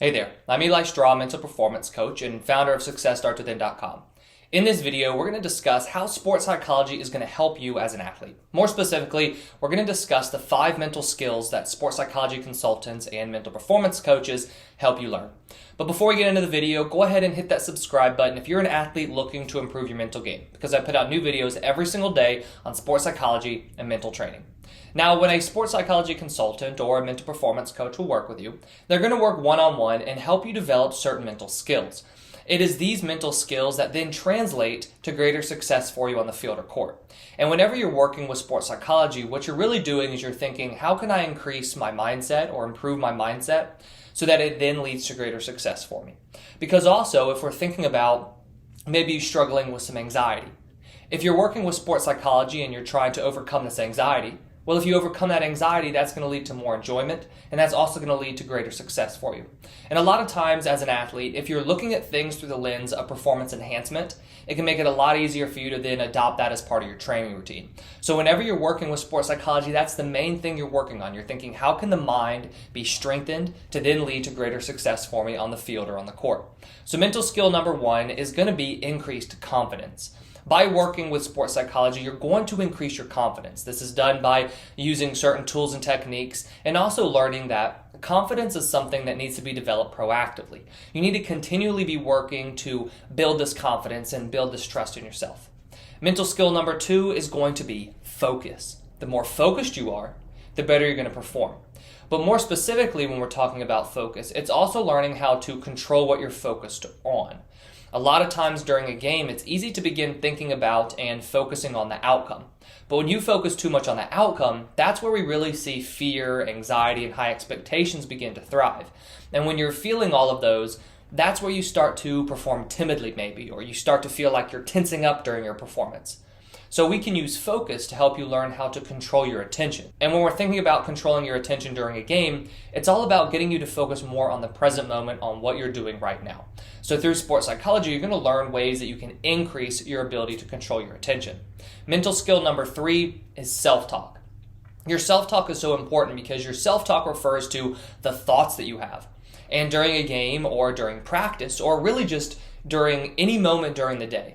Hey there, I'm Eli Straw, mental performance coach and founder of SuccessStartsWithin.com. In this video, we're going to discuss how sports psychology is going to help you as an athlete. More specifically, we're going to discuss the 5 mental skills that sports psychology consultants and mental performance coaches help you learn. But before we get into the video, go ahead and hit that subscribe button if you're an athlete looking to improve your mental game, because I put out new videos every single day on sports psychology and mental training. Now, when a sports psychology consultant or a mental performance coach will work with you, they're going to work one-on-one and help you develop certain mental skills. It is these mental skills that then translate to greater success for you on the field or court. And whenever you're working with sports psychology, what you're really doing is you're thinking, how can I increase my mindset or improve my mindset so that it then leads to greater success for me? Because also, if we're thinking about maybe you struggling with some anxiety, if you're working with sports psychology and you're trying to overcome this anxiety, well, if you overcome that anxiety, that's going to lead to more enjoyment, and that's also going to lead to greater success for you. And a lot of times as an athlete, if you're looking at things through the lens of performance enhancement, it can make it a lot easier for you to then adopt that as part of your training routine. So whenever you're working with sports psychology, that's the main thing you're working on. You're thinking, how can the mind be strengthened to then lead to greater success for me on the field or on the court? So mental skill number 1 is going to be increased confidence. By working with sports psychology, you're going to increase your confidence. This is done by using certain tools and techniques and also learning that confidence is something that needs to be developed proactively. You need to continually be working to build this confidence and build this trust in yourself. Mental skill number 2 is going to be focus. The more focused you are, the better you're going to perform. But more specifically, when we're talking about focus, it's also learning how to control what you're focused on. A lot of times during a game, it's easy to begin thinking about and focusing on the outcome. But when you focus too much on the outcome, that's where we really see fear, anxiety, and high expectations begin to thrive. And when you're feeling all of those, that's where you start to perform timidly maybe, or you start to feel like you're tensing up during your performance. So we can use focus to help you learn how to control your attention. And when we're thinking about controlling your attention during a game, it's all about getting you to focus more on the present moment, on what you're doing right now. So through sports psychology, you're going to learn ways that you can increase your ability to control your attention. Mental skill number 3 is self-talk. Your self-talk is so important because your self-talk refers to the thoughts that you have. And during a game or during practice, or really just during any moment during the day,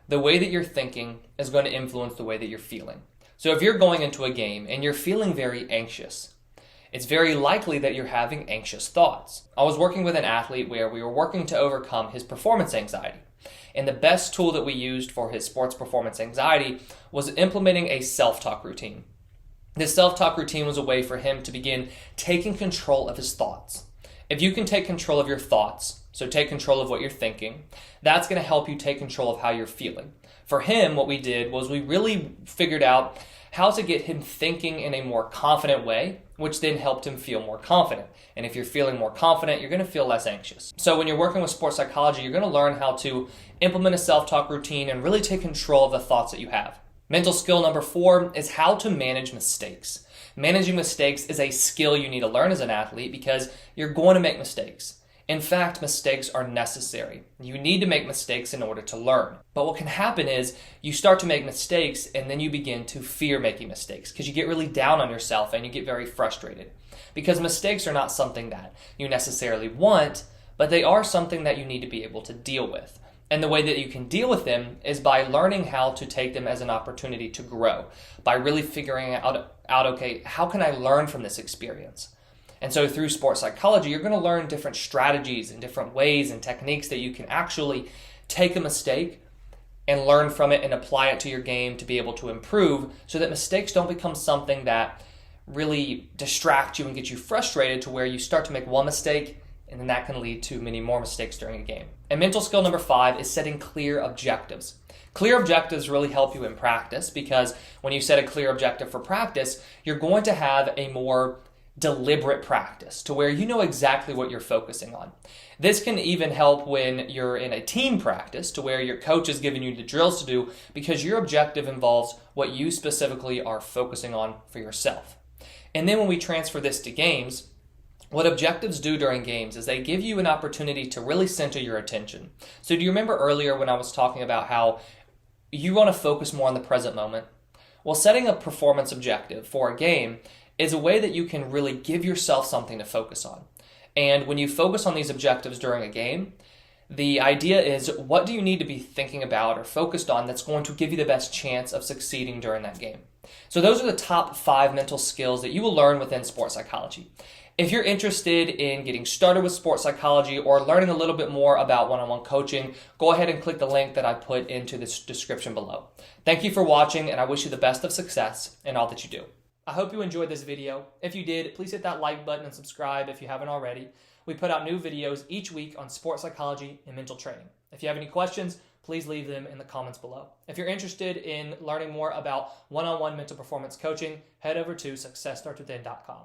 the way that you're thinking is going to influence the way that you're feeling. So if you're going into a game and you're feeling very anxious, it's very likely that you're having anxious thoughts. I was working with an athlete where we were working to overcome his performance anxiety. And the best tool that we used for his sports performance anxiety was implementing a self-talk routine. This self-talk routine was a way for him to begin taking control of his thoughts. If you can take control of your thoughts, so take control of what you're thinking, that's going to help you take control of how you're feeling. For him, what we did was we really figured out how to get him thinking in a more confident way, which then helped him feel more confident. And if you're feeling more confident, you're going to feel less anxious. So when you're working with sports psychology, you're going to learn how to implement a self-talk routine and really take control of the thoughts that you have. Mental skill number 4 is how to manage mistakes. Managing mistakes is a skill you need to learn as an athlete because you're going to make mistakes. In fact, mistakes are necessary. You need to make mistakes in order to learn. But what can happen is you start to make mistakes and then you begin to fear making mistakes because you get really down on yourself and you get very frustrated. Because mistakes are not something that you necessarily want, but they are something that you need to be able to deal with. And the way that you can deal with them is by learning how to take them as an opportunity to grow, by really figuring out, okay, how can I learn from this experience? And so through sports psychology, you're going to learn different strategies and different ways and techniques that you can actually take a mistake and learn from it and apply it to your game to be able to improve so that mistakes don't become something that really distract you and get you frustrated to where you start to make one mistake and then that can lead to many more mistakes during a game. And mental skill number 5 is setting clear objectives. Clear objectives really help you in practice because when you set a clear objective for practice, you're going to have a more deliberate practice to where you know exactly what you're focusing on. This can even help when you're in a team practice to where your coach is giving you the drills to do because your objective involves what you specifically are focusing on for yourself. And then when we transfer this to games, what objectives do during games is they give you an opportunity to really center your attention. So do you remember earlier when I was talking about how you want to focus more on the present moment? Well, setting a performance objective for a game is a way that you can really give yourself something to focus on. And when you focus on these objectives during a game, the idea is, what do you need to be thinking about or focused on that's going to give you the best chance of succeeding during that game? So those are the top 5 mental skills that you will learn within sports psychology. If you're interested in getting started with sports psychology or learning a little bit more about one-on-one coaching, go ahead and click the link that I put into this description below. Thank you for watching, and I wish you the best of success in all that you do. I hope you enjoyed this video. If you did, please hit that like button and subscribe if you haven't already. We put out new videos each week on sports psychology and mental training. If you have any questions, please leave them in the comments below. If you're interested in learning more about one-on-one mental performance coaching, head over to successstartswithin.com.